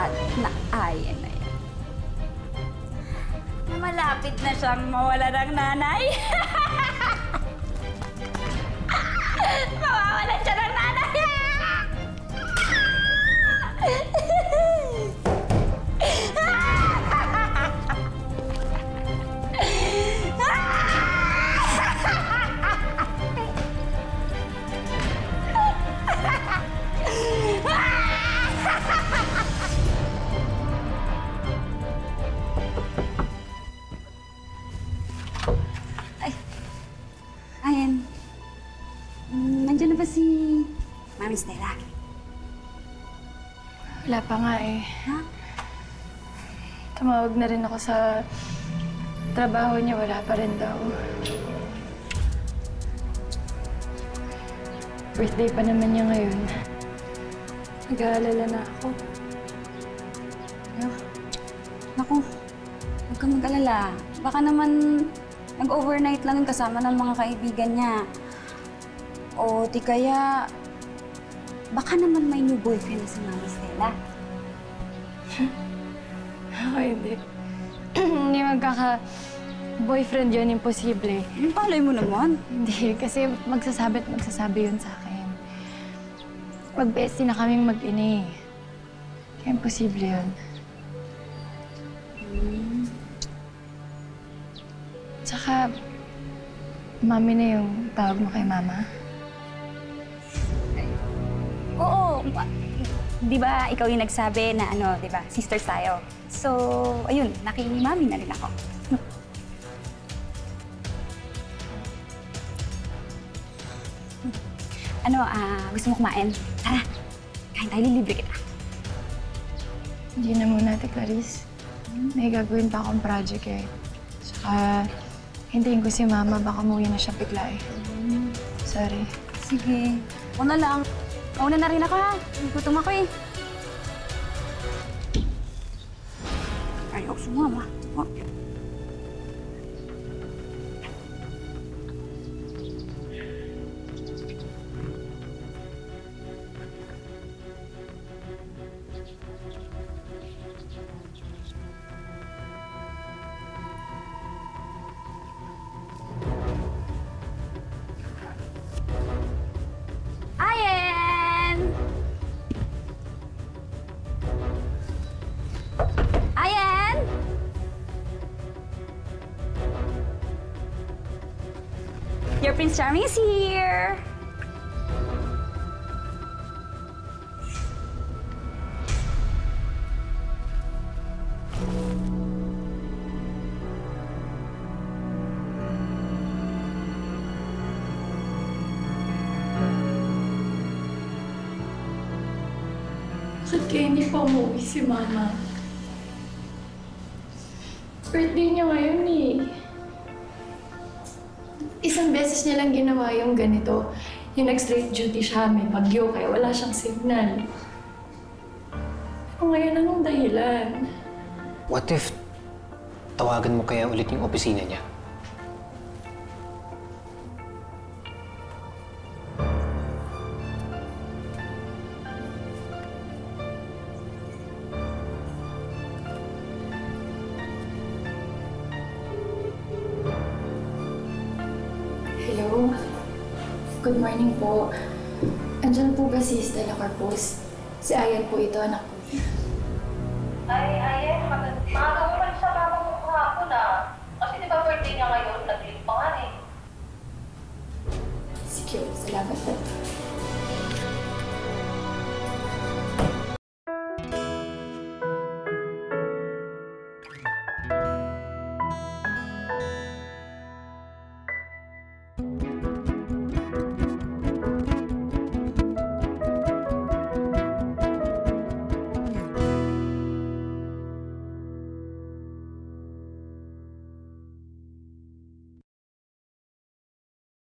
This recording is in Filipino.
lahat na Ayan na yan. Na malapit na siyang mawala ng nanay. Mawawalan siya ng nanay! Ayan. Nandiyan na ba si Mami Stella? Wala pa nga eh. Ha? Tumawag na rin ako sa trabaho niya. Wala pa rin daw. Birthday pa naman niya ngayon. Nag-aalala na ako. Naku, huwag kang mag-alala. Baka naman nag-overnight lang yung kasama ng mga kaibigan niya. O di kaya, baka naman may new boyfriend na si Mami Stella. Ako hindi. Hindi magkaka-boyfriend yun, imposible. Palay mo naman. Hindi, kasi magsasabi at magsasabi yun sa akin. Mag-bestie na kaming mag-ina eh. Kaya imposible yun. Tsaka, mami na yung tawag mo kay mama? Oo. Di ba ikaw yung nagsabi na di ba, sisters tayo? So, ayun, nakini-mami na rin ako. Gusto mo kumain? Tara, kain tayo, lilibre kita. Hindi na muna, Ate Clarice. May gagawin pa akong project eh. Tsaka, hintayin ko si Mama, baka umuwi na siya bigla eh. Sorry. Sige. Una lang. Mauna na rin ako ha. Gutom ako eh. Ayaw sumama. Oh. Your Prince Charming is here! Bakit kaya hindi pa umuwi si Mama? Birthday niya ngayon eh. Isang beses niya lang ginawa yung ganito. Yung nag-straight duty siya, may bagyo, kaya wala siyang signal. Pero ngayon, anong dahilan? What if tawagan mo kaya ulit yung opisina niya? Hello? Good morning po. Andyan po ba si Stella Corpus? Si Ayan po ito, anak ko. Ay, Ayan, maaga mo pa rin sa mama mo kahapon Kasi di ba birthday niya ngayon, nag-leave pa nga eh. Sige, salamat po.